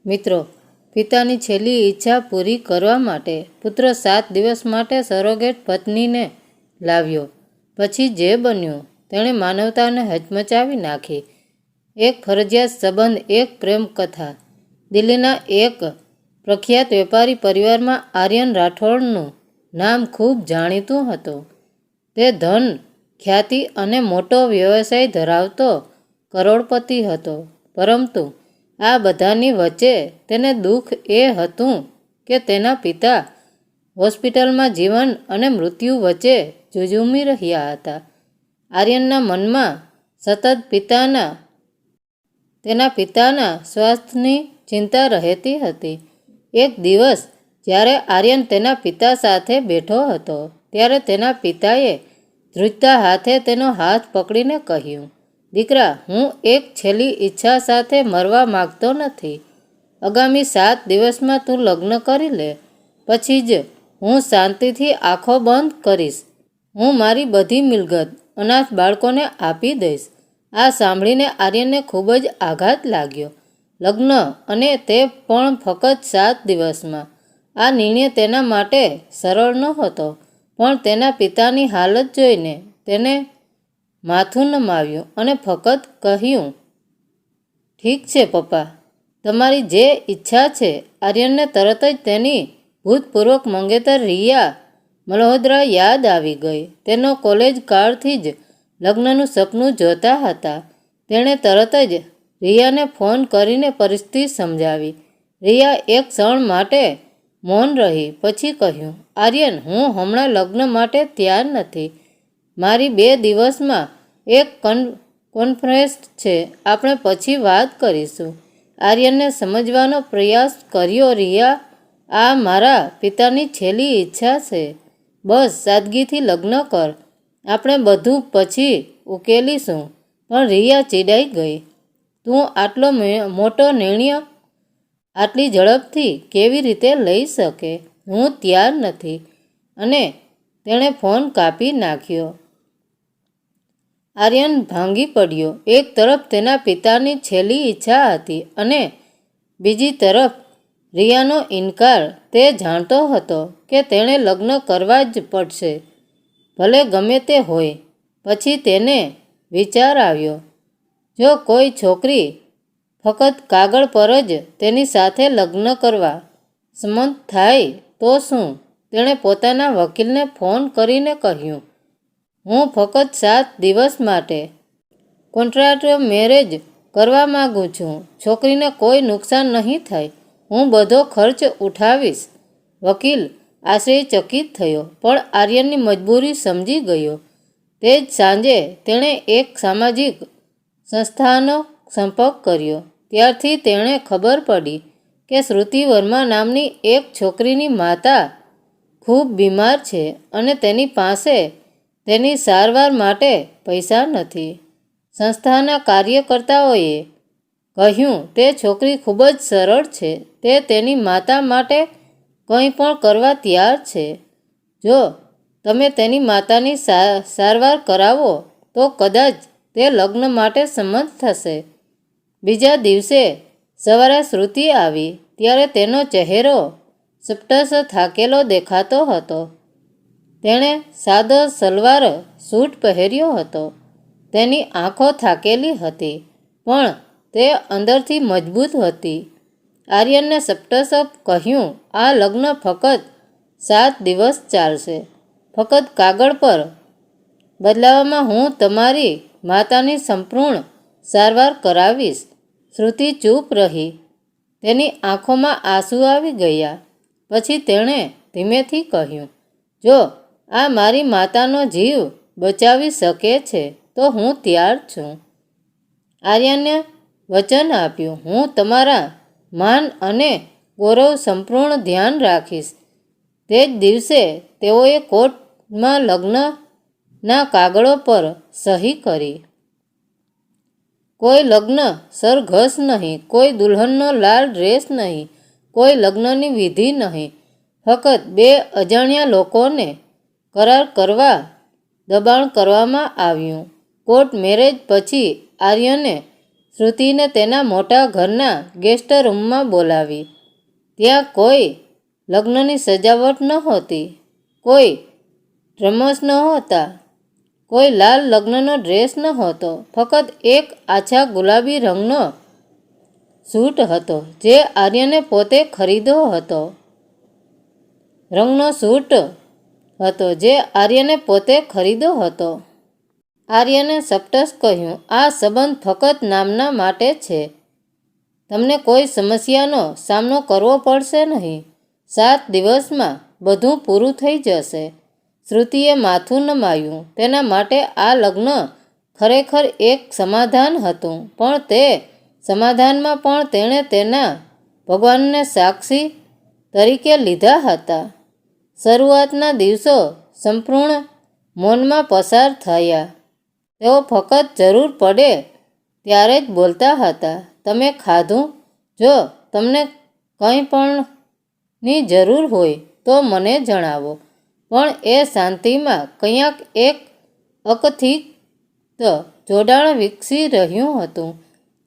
મિત્રો, પિતાની છેલ્લી ઈચ્છા પૂરી કરવા માટે પુત્ર 7 દિવસ માટે સરોગેટ પત્નીને લાવ્યો. પછી જે બન્યું તેણે માનવતાને હચમચાવી નાખી. એક ફરજિયાત સંબંધ, એક પ્રેમ કથા. દિલ્હીના એક પ્રખ્યાત વેપારી પરિવારમાં આર્યન રાઠોડનું નામ ખૂબ જાણીતું હતું. તે ધન, ખ્યાતિ અને મોટો વ્યવસાય ધરાવતો કરોડપતિ હતો. પરંતુ આ બધાની વચ્ચે તેને દુઃખ એ હતું કે તેના પિતા હોસ્પિટલમાં જીવન અને મૃત્યુ વચ્ચે ઝઝૂમી રહ્યા હતા. આર્યનના મનમાં સતત તેના પિતાના સ્વાસ્થ્યની ચિંતા રહેતી હતી. એક દિવસ જ્યારે આર્યન તેના પિતા સાથે બેઠો હતો ત્યારે તેના પિતાએ ધ્રુજતા હાથે તેનો હાથ પકડીને કહ્યું, "દીકરા, હું એક છેલ્લી ઈચ્છા સાથે મરવા માંગતો નથી. આગામી 7 દિવસમાં તું લગ્ન કરી લે. પછી જ હું શાંતિથી આંખો બંધ કરીશ. હું મારી બધી મિલકત અનાથ બાળકોને આપી દઈશ." આ સાંભળીને આર્યનને ખૂબ જ આઘાત લાગ્યો. લગ્ન, અને તે પણ ફક્ત 7 દિવસમાં. આ નિર્ણય તેના માટે સરળ નહોતો, પણ તેના પિતાની હાલત જોઈને તેને માથું નમાવ્યું અને ફક્ત કહ્યું, "ઠીક છે પપ્પા, તમારી જે ઈચ્છા છે." આર્યનને તરત જ તેની ભૂતપૂર્વ મંગેતર રિયા મલ્હોત્રા યાદ આવી ગઈ. તેનો કોલેજ કાળથી જ લગ્નનું સપનું જોતા હતા. તેણે તરત જ રિયાને ફોન કરીને પરિસ્થિતિ સમજાવી. રિયા એક ક્ષણ માટે મૌન રહી, પછી કહ્યું, "આર્યન, હું હમણાં લગ્ન માટે તૈયાર નથી. મારી 2 દિવસમાં એક કોન્ફરન્સ છે. આપણે પછી વાત કરીશું." આર્યનને સમજવાનો પ્રયાસ કર્યો. રિયા, આ મારા પિતાની છેલ્લી ઈચ્છા છે. બસ સાદગીથી લગ્ન કર. આપણે બધું પછી ઉકેલીશું. પણ રિયા ચીડાઈ ગઈ. "તું આટલો મોટો નિર્ણય આટલી ઝડપથી કેવી રીતે લઈ શકે? હું તૈયાર નથી." અને તેણે ફોન કાપી નાખ્યો. આર્યન ભાંગી પડ્યો. એક તરફ તેના પિતાની છેલ્લી ઈચ્છા હતી અને બીજી તરફ રિયાનો ઇનકાર. તે જાણતો હતો કે તેણે લગ્ન કરવા જ પડશે, ભલે ગમે તે હોય. પછી તેને વિચાર આવ્યો, જો કોઈ છોકરી ફક્ત કાગળ પર જ તેની સાથે લગ્ન કરવા સંમત થાય તો શું? તેણે પોતાના વકીલને ફોન કરીને કહ્યું, "હું ફક્ત 7 દિવસ માટે કોન્ટ્રાક્ટ મેરેજ કરવા માંગુ છું. છોકરીને કોઈ નુકસાન નહીં થાય. હું બધો ખર્ચ ઉઠાવીશ." વકીલ આશ્ચર્યચકિત થયો, પણ આર્યનની મજબૂરી સમજી ગયો. તે જ સાંજે તેણે એક સામાજિક સંસ્થાનો સંપર્ક કર્યો. ત્યારથી તેણે ખબર પડી કે શ્રુતિ વર્મા નામની એક છોકરીની માતા ખૂબ બીમાર છે અને તેની પાસે તેની સારવાર માટે પૈસા નથી. સંસ્થાના કાર્યકર્તાઓએ કહ્યું, "તે છોકરી ખૂબ જ સરળ છે. તે તેની માતા માટે કંઈ પણ કરવા તૈયાર છે. જો તમે તેની માતાની સારવાર કરાવો તો કદાચ તે લગ્ન માટે સંમત થશે." બીજા દિવસે સવારે શ્રુતિ આવી ત્યારે તેનો ચહેરો સ્પષ્ટ થાકેલો દેખાતો હતો. તેણે સાદો સલવાર સૂટ પહેર્યો હતો. તેની આંખો થાકેલી હતી, પણ તે અંદરથી મજબૂત હતી. આર્યનને સ્પષ્ટ કહ્યું, "આ લગ્ન ફક્ત 7 દિવસ ચાલશે. ફક્ત કાગળ પર બદલામાં હું તમારી માતાની સંપૂર્ણ સારવાર કરાવીશ." શ્રુતિ ચૂપ રહી. તેની આંખોમાં આંસુ આવી ગયા. પછી તેણે ધીમેથી કહ્યું, "જો આ મારી માતાનો જીવ બચાવી શકે છે તો હું તૈયાર છું." આર્યને વચન આપ્યું, "હું તમારા માન અને ગૌરવ સંપૂર્ણ ધ્યાન રાખીશ." તે જ દિવસે તેઓએ કોર્ટમાં લગ્નના કાગળો પર સહી કરી. કોઈ લગ્ન સરઘસ નહીં, કોઈ દુલ્હનનો લાલ ડ્રેસ નહીં, કોઈ લગ્નની વિધિ નહીં. ફક્ત 2 અજાણ્યા લોકોને કરાર કરવા દબાણ કરવામાં આવ્યું. કોર્ટ મેરેજ પછી આર્યને શ્રુતિને તેના મોટા ઘરના ગેસ્ટ રૂમમાં બોલાવી. ત્યાં કોઈ લગ્નની સજાવટ નહોતી, કોઈ ડ્રમર્સ નહોતા, કોઈ લાલ લગ્નનો ડ્રેસ નહોતો. ફક્ત એક આછા ગુલાબી રંગનો સૂટ હતો જે આર્યને પોતે ખરીદ્યો હતો. આર્યને સપ્ટસ કહ્યું, આ સંબંધ ફક્ત નામના માટે છે. તમને કોઈ સમસ્યાનો સામનો કરવો પડશે નહીં. 7 દિવસમાં બધું પૂરું થઈ જશે. શ્રુતિએ માથું નમાવ્યું. તેના માટે આ લગ્ન ખરેખર એક સમાધાન હતું, પણ તે સમાધાનમાં પણ તેણે તેના ભગવાનને સાક્ષી તરીકે લીધા હતા. શરૂઆતના દિવસો સંપૂર્ણ મૌનમાં પસાર થયા. તેઓ ફક્ત જરૂર પડે ત્યારે જ બોલતા હતા. તમે ખાધું? જો તમને કંઈ પણની જરૂર હોય તો મને જણાવો. પણ એ શાંતિમાં ક્યાંક એક અકથિત જોડાણ વિકસી રહ્યું હતું.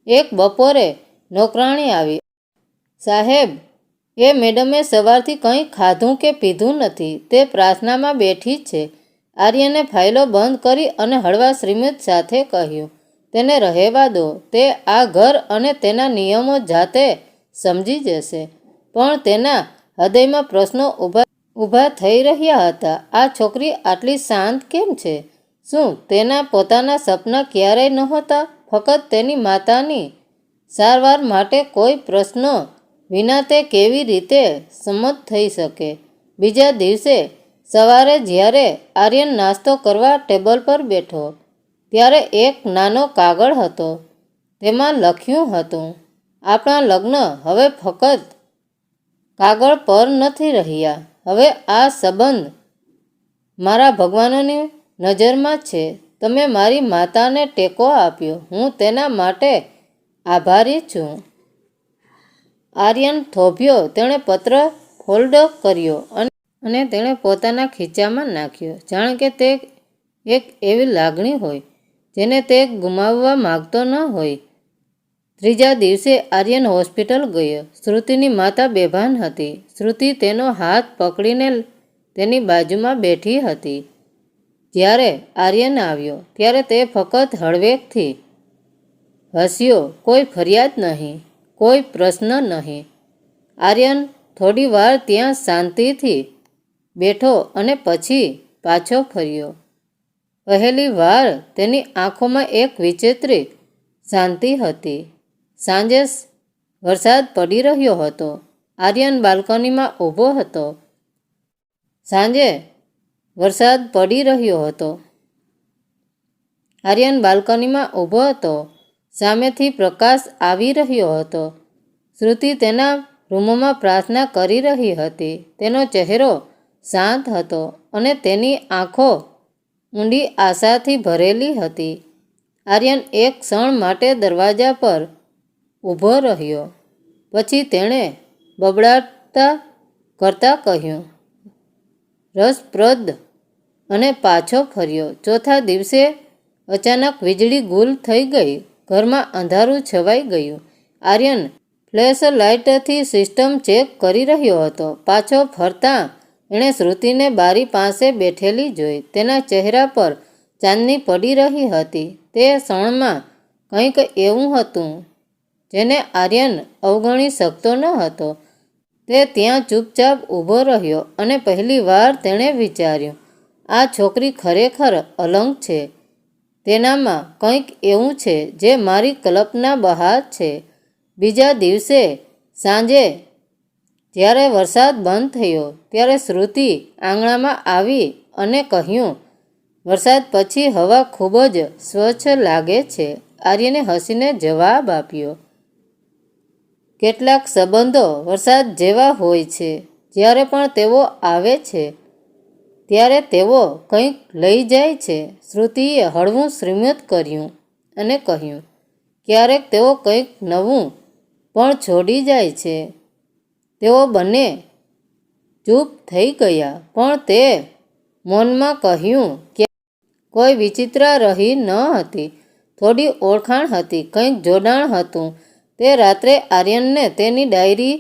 એક બપોરે નોકરાણી આવી. સાહેબ, એ મેડમે સવારથી કંઈ ખાધું કે પીધું નથી. તે પ્રાર્થનામાં બેઠી છે. આર્યને ફાઇલો બંધ કરી અને હળવા શ્રીમત સાથે કહ્યું, તેને રહેવા દો. તે આ ઘર અને તેના નિયમો જાતે સમજી જશે. પણ તેના હૃદયમાં પ્રશ્નો ઊભા થઈ રહ્યા હતા. આ છોકરી આટલી શાંત કેમ છે? શું તેના પોતાના સપના ક્યારેય નહોતા? ફક્ત તેની માતાની સારવાર માટે કોઈ પ્રશ્ન વિના તે કેવી રીતે સંમત થઈ શકે? બીજા દિવસે સવારે જ્યારે આર્યન નાસ્તો કરવા ટેબલ પર બેઠો, ત્યારે એક નાનો કાગળ હતો. તેમાં લખ્યું હતું, આપણા લગ્ન હવે ફક્ત કાગળ પર નથી રહ્યા. હવે આ સંબંધ મારા ભગવાનની નજરમાં છે. તમે મારી માતાને ટેકો આપ્યો. હું તેના માટે આભારી છું. આર્યન થોભ્યો. તેણે પત્ર ફોલ્ડ કર્યો અને તેણે પોતાના ખીચામાં નાખ્યો. જાણે કે તે એક એવી લાગણી હોય જેને તે ગુમાવવા માંગતો ન હોય. ત્રીજા દિવસે આર્યન હોસ્પિટલ ગયો. શ્રુતિની માતા બેભાન હતી. શ્રુતિ તેનો હાથ પકડીને તેની બાજુમાં બેઠી હતી. જ્યારે આર્યન આવ્યો ત્યારે તે ફક્ત હળવેકથી હસ્યો. કોઈ ફરિયાદ નહીં, કોઈ પ્રશ્ન નહીં. આર્યન થોડી વાર ત્યાં શાંતિથી બેઠો અને પછી પાછો ફર્યો. પહેલી વાર તેની આંખોમાં એક વિચિત્ર શાંતિ હતી. સાંજે વરસાદ પડી રહ્યો હતો. આર્યન બાલ્કનીમાં ઊભો હતો. સામેથી પ્રકાશ આવી રહ્યો હતો. શ્રુતિ તેના રૂમમાં પ્રાર્થના કરી રહી હતી. તેનો ચહેરો શાંત હતો અને તેની આંખો ઊંડી આશાથી ભરેલી હતી. આર્યન એક ક્ષણ માટે દરવાજા પર ઊભો રહ્યો. પછી તેણે બબડાટા કરતાં કહ્યું, રસપ્રદ, અને પાછો ફર્યો. ચોથા દિવસે અચાનક વીજળી ગુલ થઈ ગઈ. ઘરમાં અંધારું છવાઈ ગયું. આર્યન ફ્લેશ લાઇટથી સિસ્ટમ ચેક કરી રહ્યો હતો. પાછો ફરતાં એણે શ્રુતિને બારી પાસે બેઠેલી જોઈ. તેના ચહેરા પર ચાંદની પડી રહી હતી. તે ક્ષણમાં કંઈક એવું હતું જેને આર્યન અવગણી શકતો ન હતો. તે ત્યાં ચૂપચાપ ઊભો રહ્યો અને પહેલી વાર તેણે વિચાર્યું, આ છોકરી ખરેખર અલગ છે. તેનામાં કંઈક એવું છે જે મારી કલ્પના બહાર છે. બીજા દિવસે સાંજે જ્યારે વરસાદ બંધ થયો ત્યારે શ્રુતિ આંગણામાં આવી અને કહ્યું, વરસાદ પછી હવા ખૂબ જ સ્વચ્છ લાગે છે. આર્યને હસીને જવાબ આપ્યો, કેટલાક સંબંધો વરસાદ જેવા હોય છે. જ્યારે પણ તેઓ આવે છે ત્યારે તેઓ કંઈક લઈ જાય છે. શ્રુતિએ હળવું શ્રીમત કર્યું અને કહ્યું, ક્યારેક તેઓ કંઈક નવું પણ છોડી જાય છે. તેઓ બંને ચૂપ થઈ ગયા, પણ તે મૌનમાં કહ્યું કે કોઈ વિચિત્ર રહી ન હતી. થોડી ઓળખાણ હતી, કંઈક જોડાણ હતું. તે રાત્રે આર્યનને તેની ડાયરી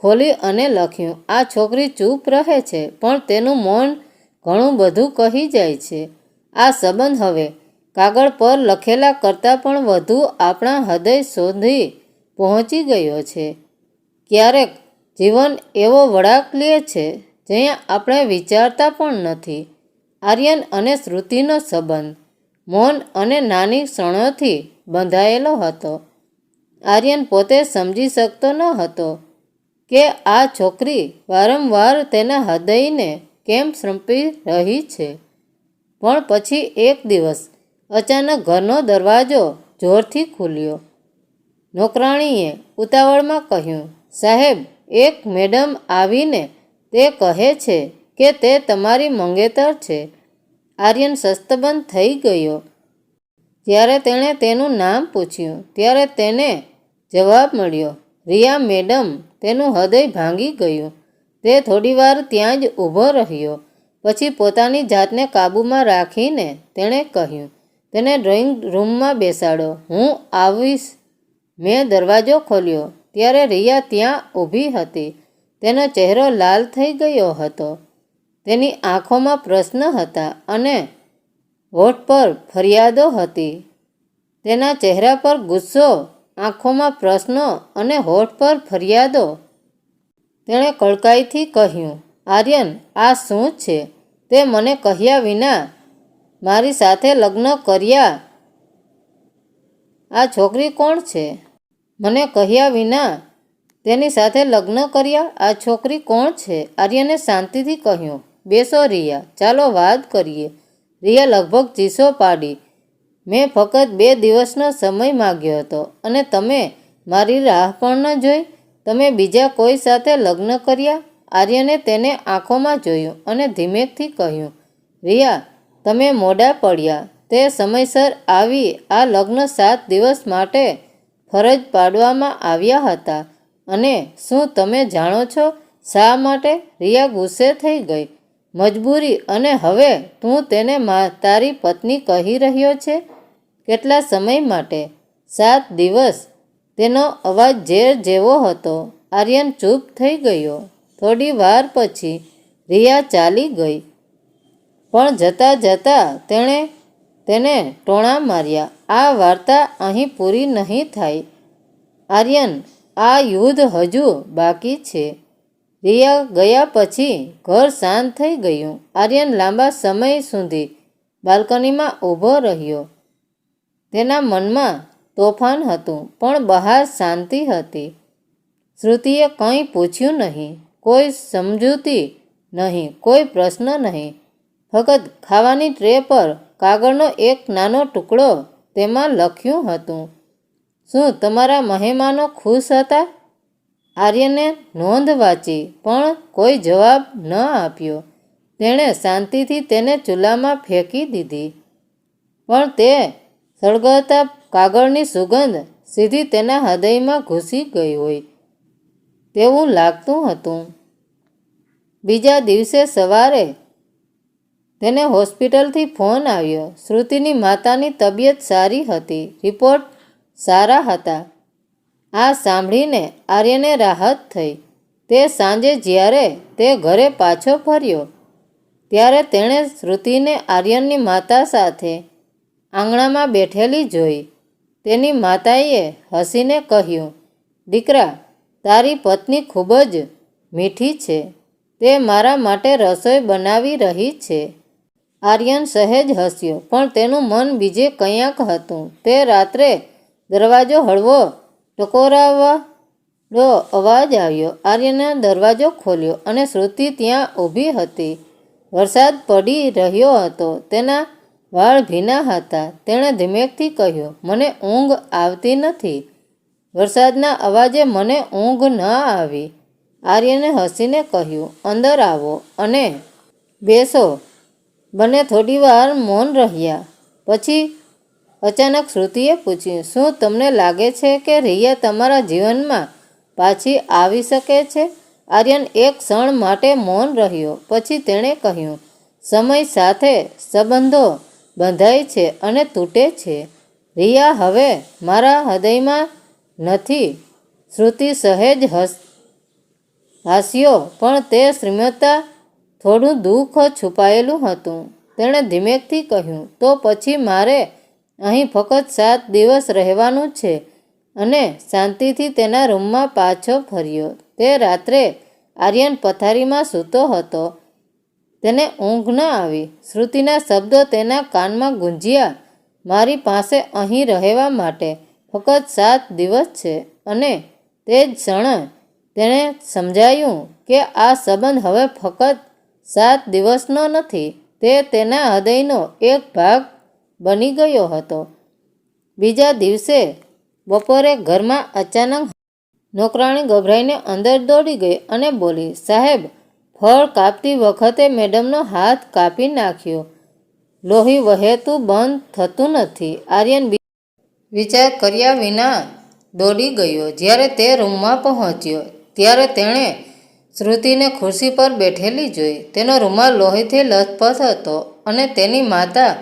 ખોલી અને લખ્યું, આ છોકરી ચૂપ રહે છે પણ તેનું મૌન ઘણું બધું કહી જાય છે. આ સંબંધ હવે કાગળ પર લખેલા કરતાં પણ વધુ આપણા હૃદય સુધી પહોંચી ગયો છે. ક્યારેક જીવન એવો વળાંક લે છે જ્યાં આપણે વિચારતા પણ નથી. આર્યન અને શ્રુતિનો સંબંધ મૌન અને નાની ક્ષણોથી બંધાયેલો હતો. આર્યન પોતે સમજી શકતો ન હતો કે આ છોકરી વારંવાર તેના હૃદયને કેમ સંપી રહી છે. પણ પછી એક દિવસ અચાનક ઘરનો દરવાજો જોરથી ખુલ્યો. નોકરાણીએ ઉતાવળમાં કહ્યું, સાહેબ, એક મેડમ આવીને તે કહે છે કે તે તમારી મંગેતર છે. આર્યન સ્તબ્ધ થઈ ગયો. જ્યારે તેણે તેનું નામ પૂછ્યું ત્યારે તેને જવાબ મળ્યો, રિયા મેડમ. તેનું હૃદય ભાંગી ગયું. તે થોડીવાર ત્યાં જ ઊભો રહ્યો. પછી પોતાની જાતને કાબૂમાં રાખીને તેણે કહ્યું, તેને ડ્રોઈંગ રૂમમાં બેસાડો, હું આવીશ. મેં દરવાજો ખોલ્યો ત્યારે રિયા ત્યાં ઊભી હતી. તેનો ચહેરો લાલ થઈ ગયો હતો. તેની આંખોમાં પ્રશ્ન હતા અને હોઠ પર ફરિયાદો હતી. તેના ચહેરા પર ગુસ્સો, આંખોમાં પ્રશ્નો અને હોઠ પર ફરિયાદો. તેણે કડકાઈથી કહ્યું, આર્યન, આ શું છે? તે મને કહ્યા વિના મારી સાથે લગ્ન કર્યા. આ છોકરી કોણ છે? મને કહ્યા વિના તેની સાથે લગ્ન કર્યા. આ છોકરી કોણ છે? આર્યને શાંતિથી કહ્યું, બેસો રિયા, ચાલો વાત કરીએ. રિયા લગભગ ચીસો પાડી, મેં ફક્ત 2 દિવસનો સમય માગ્યો હતો અને તમે મારી રાહ પણ ન જોઈ. તમે બીજા કોઈ સાથે લગ્ન કર્યા? આર્યને તેને આંખોમાં જોયું અને ધીમેથી કહ્યું, રિયા, તમે મોડા પડ્યા. તે સમયસર આવી. આ લગ્ન 7 દિવસ માટે ફરજ પાડવામાં આવ્યા હતા. અને શું તમે જાણો છો શા માટે? રિયા ગુસ્સે થઈ ગઈ. મજબૂરી. અને હવે તું તેને તારી પત્ની કહી રહ્યો છે? કેટલા સમય માટે? 7 દિવસ. તેનો અવાજ ઝેર જેવો હતો. આર્યન ચૂપ થઈ ગયો. થોડી વાર પછી રિયા ચાલી ગઈ. પણ જતાં જતાં તેણે તેને ટોણા માર્યા, આ વાર્તા અહીં પૂરી નહીં થાય. આર્યન, આ યુદ્ધ હજુ બાકી છે. રિયા ગયા પછી ઘર શાંત થઈ ગયું. આર્યન લાંબા સમય સુધી બાલ્કનીમાં ઊભો રહ્યો. તેના મનમાં તોફાન હતું પણ બહાર શાંતિ હતી. શ્રુતિએ કંઈ પૂછ્યું નહીં, કોઈ સમજૂતી નહીં, કોઈ પ્રશ્ન નહીં. ફક્ત ખાવાની ટ્રે પર કાગળનો એક નાનો ટુકડો. તેમાં લખ્યું હતું, શું તમારા મહેમાનો ખુશ હતા? આર્યને નોંધ વાંચી પણ કોઈ જવાબ ન આપ્યો. તેણે શાંતિથી તેને ચૂલામાં ફેંકી દીધી. પણ તે સળગતા કાગળની સુગંધ સીધી તેના હૃદયમાં ઘૂસી ગઈ હોય તેવું લાગતું હતું. બીજા દિવસે સવારે તેને હોસ્પિટલથી ફોન આવ્યો. શ્રુતિની માતાની તબિયત સારી હતી. રિપોર્ટ સારા હતા. આ સાંભળીને આર્યને રાહત થઈ. તે સાંજે જ્યારે તે ઘરે પાછો ફર્યો ત્યારે તેણે શ્રુતિને આર્યનની માતા સાથે આંગણામાં બેઠેલી જોઈ. તેની માતાએ હસીને કહ્યું, દીકરા, તારી પત્ની ખૂબ જ મીઠી છે. તે મારા માટે રસોઈ બનાવી રહી છે. આર્યન સહેજ હસ્યો પણ તેનું મન બીજે કંઈક હતું. તે રાત્રે દરવાજો હળવો ટકોરાવાનો અવાજ આવ્યો. આર્યને દરવાજો ખોલ્યો અને શ્રુતિ ત્યાં ઊભી હતી. વરસાદ પડી રહ્યો હતો. તેના વાળ ભીના હતા. તેણે ધીમેથી કહ્યું, મને ઊંઘ આવતી નથી. વરસાદના અવાજે મને ઊંઘ ન આવી. આર્યને હસીને કહ્યું, અંદર આવો અને બેસો. બંને થોડીવાર મૌન રહ્યા. પછી અચાનક શ્રુતિએ પૂછ્યું, શું તમને લાગે છે કે રિયા તમારા જીવનમાં પાછી આવી શકે છે? આર્યન એક ક્ષણ માટે મૌન રહ્યો. પછી તેણે કહ્યું, સમય સાથે સંબંધો બંધાય છે અને તૂટે છે. રિયા હવે મારા હૃદયમાં નથી. શ્રુતિ સહેજ હાસ્યો, પણ તે શ્રીમતા થોડું દુઃખ છુપાયેલું હતું. તેણે ધીમેકથી કહ્યું, તો પછી મારે અહીં ફક્ત 7 દિવસ રહેવાનું છે. અને શાંતિથી તેના રૂમમાં પાછો ફર્યો. તે રાત્રે આર્યન પથારીમાં સૂતો હતો. તેને ઊંઘ ન આવી. શ્રુતિના શબ્દો તેના કાનમાં ગુંજ્યા, મારી પાસે અહીં રહેવા માટે ફક્ત 7 દિવસ છે. અને તે જ ક્ષણે તેણે સમજાયું કે આ સંબંધ હવે ફક્ત 7 દિવસનો નથી, તે તેના હૃદયનો એક ભાગ બની ગયો હતો. બીજા દિવસે બપોરે ઘરમાં અચાનક નોકરાણી ગભરાઈને અંદર દોડી ગઈ અને બોલી, સાહેબ, ફળ કાપતી વખતે મેડમનો હાથ કાપી નાખ્યો. લોહી વહેતું બંધ થતું નથી. આર્યન વિચાર કર્યા વિના દોડી ગયો. જ્યારે તે રૂમમાં પહોંચ્યો ત્યારે તેણે શ્રુતિને ખુરશી પર બેઠેલી જોઈ. તેનો રૂમાલ લોહીથી લથપથ હતો અને તેની માતા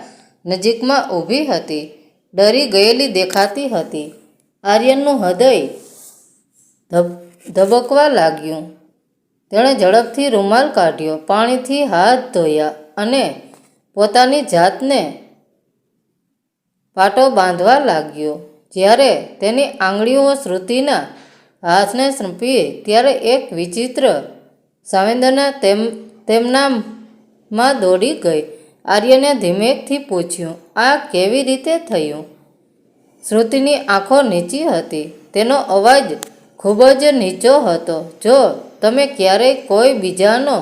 નજીકમાં ઊભી હતી, ડરી ગયેલી દેખાતી હતી. આર્યનનું હૃદય ધબકવા લાગ્યું. તેણે ઝડપથી રૂમાલ કાઢ્યો, પાણીથી હાથ ધોયા અને પોતાની જાતને પાટો બાંધવા લાગ્યો. જ્યારે તેની આંગળીઓ શ્રુતિના હાથને સ્પર્શી ત્યારે એક વિચિત્ર સંવેદના તેમનામાં દોડી ગઈ. આર્યને ધીમેકથી પૂછ્યું, આ કેવી રીતે થયું? શ્રુતિની આંખો નીચી હતી. તેનો અવાજ ખૂબ જ નીચો હતો. જો તમે ક્યારેય કોઈ બીજાનો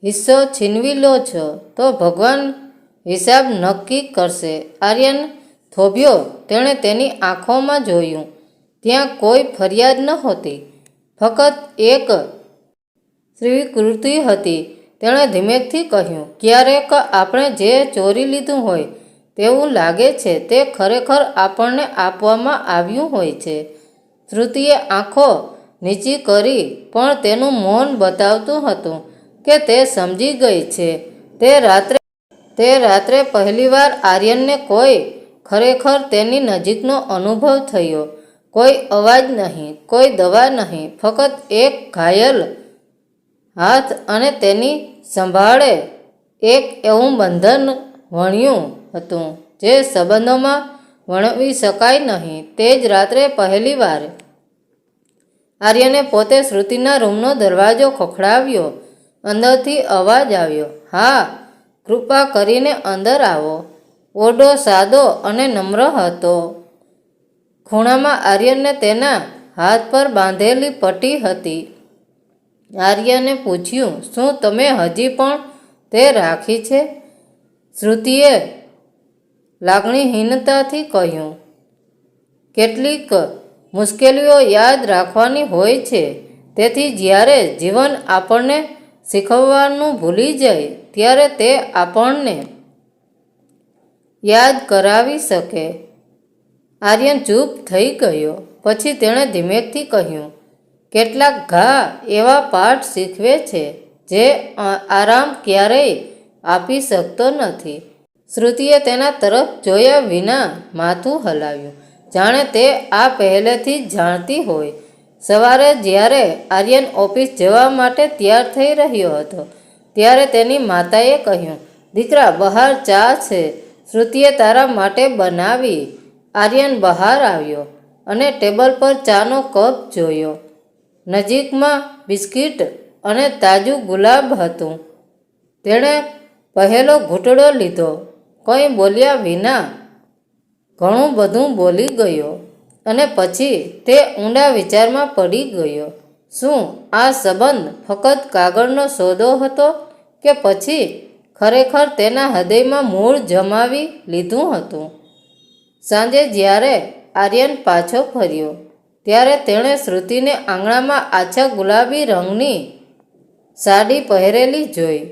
હિસ્સો છીનવી લો છો તો ભગવાન હિસાબ નક્કી કરશે. આર્યન થોભ્યો. તેણે તેની આંખોમાં જોયું. ત્યાં કોઈ ફરિયાદ નહોતી, ફક્ત એક સ્વીકૃતિ હતી. તેણે ધીમેકથી કહ્યું, ક્યારેક આપણે જે ચોરી લીધું હોય તેવું લાગે છે તે ખરેખર આપણને આપવામાં આવ્યું હોય છે. શ્રુતિએ આંખો નીચી કરી, પણ તેનું મૌન બતાવતું હતું કે તે સમજી ગઈ છે. તે રાત્રે પહેલીવાર આર્યનને કોઈ ખરેખર તેની નજીકનો અનુભવ થયો. કોઈ અવાજ નહીં, કોઈ દવા નહીં, ફક્ત એક ઘાયલ હાથ અને તેની સંભાળે એક એવું બંધન વણ્યું હતું જે સંબંધોમાં વર્ણવી શકાય નહીં. તે જ રાત્રે પહેલીવાર આર્યને પોતે શ્રુતિના રૂમનો દરવાજો ખખડાવ્યો. અંદરથી અવાજ આવ્યો, હા, કૃપા કરીને અંદર આવો. ઓરડો સાદો અને નમ્ર હતો. ખૂણામાં આર્યનને તેના હાથ પર બાંધેલી પટ્ટી હતી. આર્યને પૂછ્યું, શું તમે હજી પણ તે રાખી છે? શ્રુતિએ લાગણીહીનતાથી કહ્યું, કેટલીક મુશ્કેલીઓ યાદ રાખવાની હોય છે. તેથી જ્યારે જીવન આપણને શીખવવાનું ભૂલી જાય ત્યારે તે આપણને યાદ કરાવી શકે. આર્યન ચૂપ થઈ ગયો. પછી તેણે ધીમેકથી કહ્યું, કેટલાક ઘા એવા પાઠ શીખવે છે જે આરામ ક્યારેય આપી શકતો નથી. શ્રુતિએ તેના તરફ જોયા વિના માથું હલાવ્યું, જાણે તે આ પહેલેથી જ જાણતી હોય. સવારે જ્યારે આર્યન ઓફિસ જવા માટે તૈયાર થઈ રહ્યો હતો ત્યારે તેની માતાએ કહ્યું, દીકરા, બહાર ચા છે, શ્રુતિએ તારા માટે બનાવી. આર્યન બહાર આવ્યો અને ટેબલ પર ચાનો કપ જોયો. નજીકમાં બિસ્કિટ અને તાજું ગુલાબ હતું. તેણે પહેલો ઘૂંટડો લીધો, કંઈ બોલ્યા વિના. ઘણું બધું બોલી ગયો અને પછી તે ઊંડા વિચારમાં પડી ગયો. શું આ સંબંધ ફક્ત કાગળનો સોદો હતો કે પછી ખરેખર તેના હૃદયમાં મૂળ જમાવી લીધું હતું? સાંજે જ્યારે આર્યન પાછો ફર્યો ત્યારે તેણે શ્રુતિને આંગણામાં આછા ગુલાબી રંગની સાડી પહેરેલી જોઈ.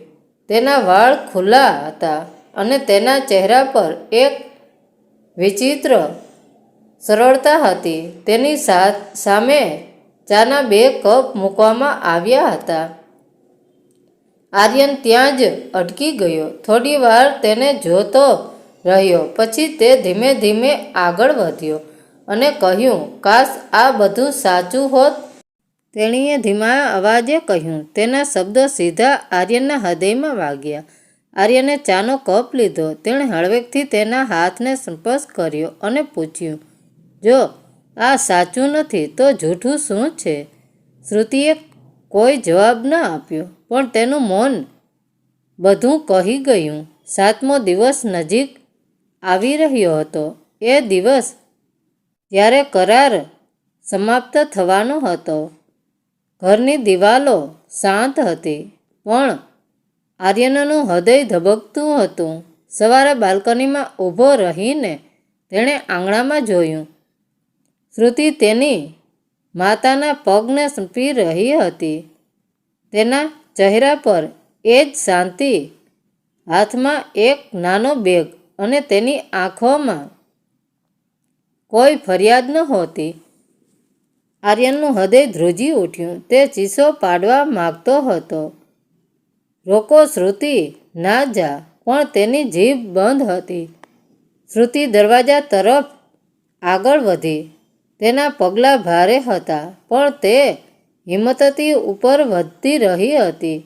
તેના વાળ ખુલ્લા હતા અને તેના ચહેરા પર એક વિચિત્ર સરળતા હતી. તેની સામે ચાના 2 કપ મૂકવામાં આવ્યા હતા. આર્યન ત્યાં જ અટકી ગયો. થોડી વાર તેને જોતો રહ્યો. પછી તે ધીમે ધીમે આગળ વધ્યો અને કહ્યું, કાશ આ બધું સાચું હોત. તેણીએ ધીમા અવાજે કહ્યું. તેના શબ્દો સીધા આર્યનના હૃદયમાં વાગ્યા. આર્યને ચાનો કપ લીધો. તેણે હળવેકથી તેના હાથને સ્પર્શ કર્યો અને પૂછ્યું, જો આ સાચું નથી તો જૂઠું શું છે? શ્રુતિએ કોઈ જવાબ ન આપ્યો, પણ તેનું મૌન બધું કહી ગયું. 7મો દિવસ નજીક આવી રહ્યો હતો. એ દિવસ જ્યારે કરાર સમાપ્ત થવાનો હતો. ઘરની દિવાલો શાંત હતી, પણ આર્યનનું હૃદય ધબકતું હતું. સવારે બાલ્કનીમાં ઊભો રહીને તેણે આંગણામાં જોયું. શ્રુતિ તેની માતાના પગને સૂંપી રહી હતી. તેના ચહેરા પર એ જ શાંતિ, હાથમાં એક નાનો બેગ અને તેની આંખોમાં કોઈ ફરિયાદ નહોતી. આર્યનનું હૃદય ધ્રુજી ઉઠ્યું. તે ચીસો પાડવા માગતો હતો, રોકો શ્રુતિ, ના જા, પણ તેની જીભ બંધ હતી. શ્રુતિ દરવાજા તરફ આગળ વધી. તેના પગલાં ભારે હતા, પણ તે હિંમતથી ઉપર વધતી રહી હતી.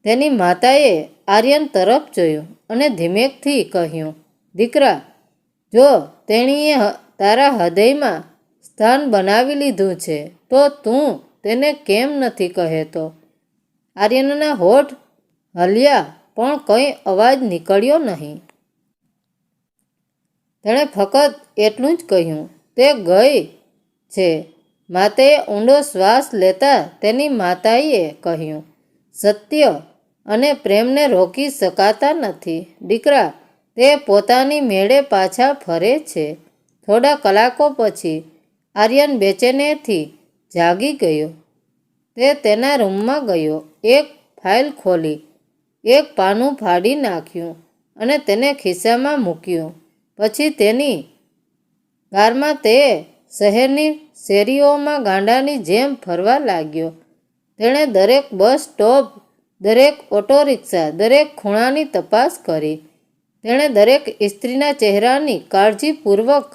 તેની માતાએ આર્યન તરફ જોયું અને ધીમેકથી કહ્યું, દીકરા, જો તેણીએ તારા હૃદયમાં સ્થાન બનાવી લીધું છે તો તું તેને કેમ નથી કહેતો? આર્યનના હોઠ હલ્યા, પણ કંઈ અવાજ નીકળ્યો નહીં. તેણે ફક્ત એટલું જ કહ્યું, તે ગઈ છે. માતાએ ઊંડો શ્વાસ લેતા તેની માતાએ કહ્યું, સત્ય અને પ્રેમને રોકી શકાતા નથી દીકરા, તે પોતાની મેળે પાછા ફરે છે. થોડા કલાકો પછી આર્યન બેચેનીથી જાગી ગયો. તે તેના રૂમમાં ગયો, એક ફાઇલ ખોલી, એક પાનું ફાડી નાખ્યું અને તેને ખિસ્સામાં મૂક્યું. પછી તેની કારમાં તે શહેરની શેરીઓમાં ગાંડાની જેમ ફરવા લાગ્યો. તેણે દરેક બસ સ્ટોપ, દરેક ઓટો રિક્ષા, દરેક ખૂણાની તપાસ કરી. તેણે દરેક સ્ત્રીના ચહેરાની કાળજીપૂર્વક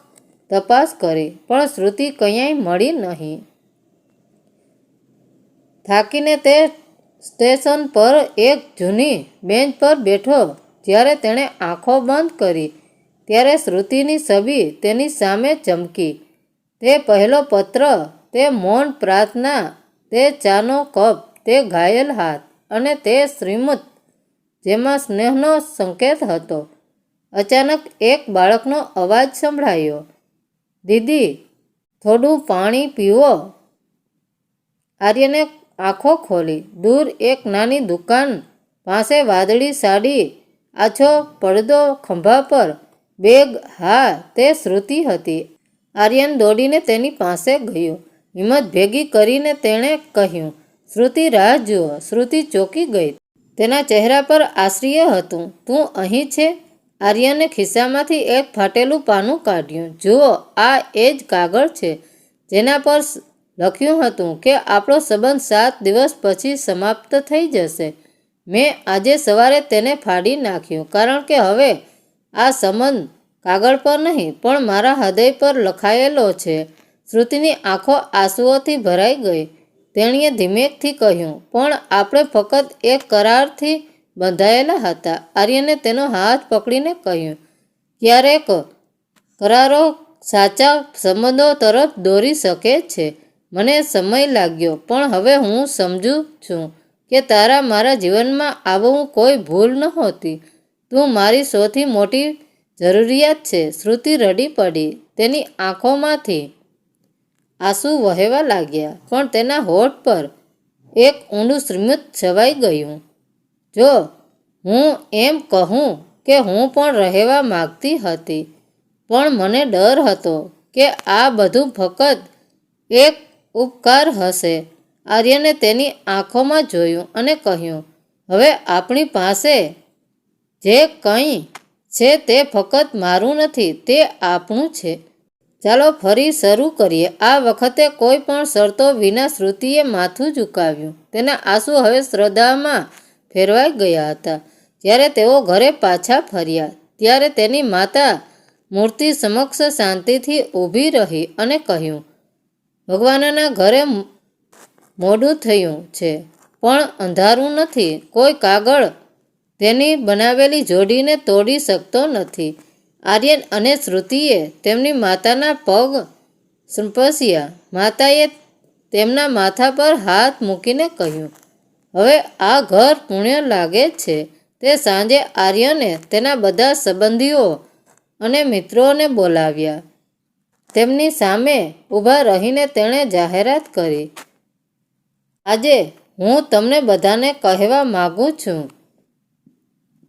તપાસ કરી, પણ શ્રુતિ ક્યાંય મળી નહીં. થાકીને તે સ્ટેશન પર એક જૂની બેન્ચ પર બેઠો. જ્યારે તેણે આંખો બંધ કરી ત્યારે શ્રુતિની છબી તેની સામે ચમકી. તે પહેલો પત્ર, તે મૌન પ્રાર્થના, તે ચાનો કપ, તે ઘાયલ હાથ અને તે શ્રીમત જેમાં સ્નેહનો સંકેત હતો. અચાનક એક બાળકનો અવાજ સંભળાયો, દીદી, થોડું પાણી પીવો. આર્યને આંખો ખોલી. દૂર એક નાની દુકાન પાસે વાદળી સાડી, આછો પડદો, ખંભા પર બેગ. હા, તે શ્રુતિ હતી. આર્યન દોડીને તેની પાસે ગયો. હિંમત ભેગી કરીને તેણે કહ્યું, શ્રુતિ, રાહ જુઓ. શ્રુતિ ચોંકી ગઈ. તેના ચહેરા પર આશ્ચર્ય હતું. તું અહીં છે? આર્યને ખિસ્સામાંથી એક ફાટેલું પાનું કાઢ્યું. જુઓ, આ એ જ કાગળ છે જેના પર લખ્યું હતું કે આપણો સંબંધ 7 દિવસ પછી સમાપ્ત થઈ જશે. મેં આજે સવારે તેને ફાડી નાખ્યું, કારણ કે હવે આ સંબંધ કાગળ પર નહીં, પણ મારા હૃદય પર લખાયેલો છે. શ્રુતિની આંખો આંસુઓથી ભરાઈ ગઈ. તેણીએ ધીમેકથી કહ્યું, પણ આપણે ફક્ત એક કરારથી બંધાયેલા હતા. આર્યને તેનો હાથ પકડીને કહ્યું, ક્યારેક કરારો સાચા સંબંધો તરફ દોરી શકે છે. મને સમય લાગ્યો, પણ હવે હું સમજું છું કે તારા મારા જીવનમાં આવવું કોઈ ભૂલ નહોતી. તું મારી સૌથી મોટી જરૂરિયાત છે. શ્રુતિ રડી પડી. તેની આંખોમાંથી આંસુ વહેવા લાગ્યા, પણ તેના હોઠ પર એક ઊંડું સ્મિત છવાઈ ગયું. જો હું એમ કહું કે હું પણ રહેવા માંગતી હતી, પણ મને ડર હતો કે આ બધું ફક્ત એક ઉપકાર હશે. આર્યને તેની આંખોમાં જોયું અને કહ્યું, હવે આપણી પાસે જે કંઈ છે તે ફક્ત મારું નથી, તે આપણું છે. ચાલો ફરી શરૂ કરીએ. આ વખતે કોઈ પણ શરતો વિના શ્રુતિએ માથું ઝુકાવ્યું. તેના આંસુ હવે શ્રદ્ધામાં ફેરવાઈ ગયા હતા. જ્યારે તેઓ ઘરે પાછા ફર્યા ત્યારે તેની માતા મૂર્તિ સમક્ષ શાંતિથી ઊભી રહી અને કહ્યું, ભગવાનના ઘરે મોડું થયું છે, પણ અંધારું નથી. કોઈ કાગળ તેની બનાવેલી જોડીને તોડી શકતો નથી. આર્યન અને શ્રુતિએ તેમની માતાના પગ સ્પર્શ્યા. માતાએ તેમના માથા પર હાથ મૂકીને કહ્યું, હવે આ ઘર પુણ્ય લાગે છે. તે સાંજે આર્યને તેના બધા સંબંધીઓ અને મિત્રોને બોલાવ્યા. તેમની સામે ઊભા રહીને તેણે જાહેરાત કરી, આજે હું તમને બધાને કહેવા માગું છું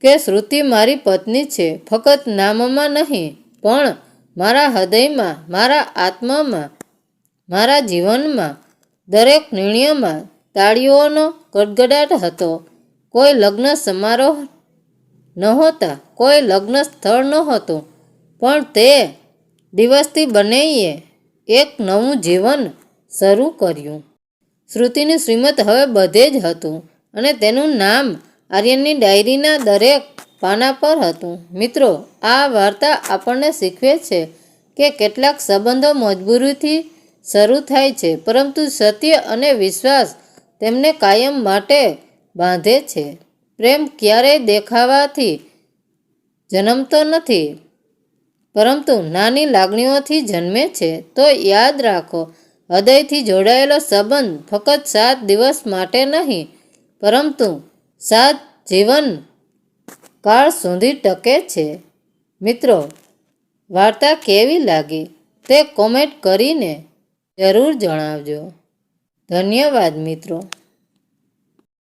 કે શ્રુતિ મારી પત્ની છે. ફક્ત નામમાં નહીં, પણ મારા હૃદયમાં, મારા આત્મામાં, મારા જીવનમાં, દરેક નિર્ણયમાં તાળીઓનો ગડગડાટ હતો. કોઈ લગ્ન સમારોહ નહોતા, કોઈ લગ્ન સ્થળ નહોતું, પણ તે દિવસથી બંનેએ એક નવું જીવન શરૂ કર્યું. શ્રુતિનું શ્રીમત હવે બધે જ હતું અને તેનું નામ આર્યનની ડાયરીના દરેક પાના પર હતું. મિત્રો, આ વાર્તા આપણને શીખવે છે કે કેટલાક સંબંધો મજબૂરીથી શરૂ થાય છે, પરંતુ સત્ય અને વિશ્વાસ તેમને કાયમ માટે બાંધે છે. પ્રેમ ક્યારેય દેખાવાથી જન્મતો નથી, પરંતુ નાની લાગણીઓથી જન્મે છે. તો યાદ રાખો, હૃદયથી જોડાયેલો સંબંધ ફક્ત 7 દિવસ માટે નહીં, પરંતુ 7 જીવન કાળ સુધી ટકે છે. મિત્રો, વાર્તા કેવી લાગી તે કોમેન્ટ કરીને જરૂર જણાવજો. ધન્યવાદ મિત્રો.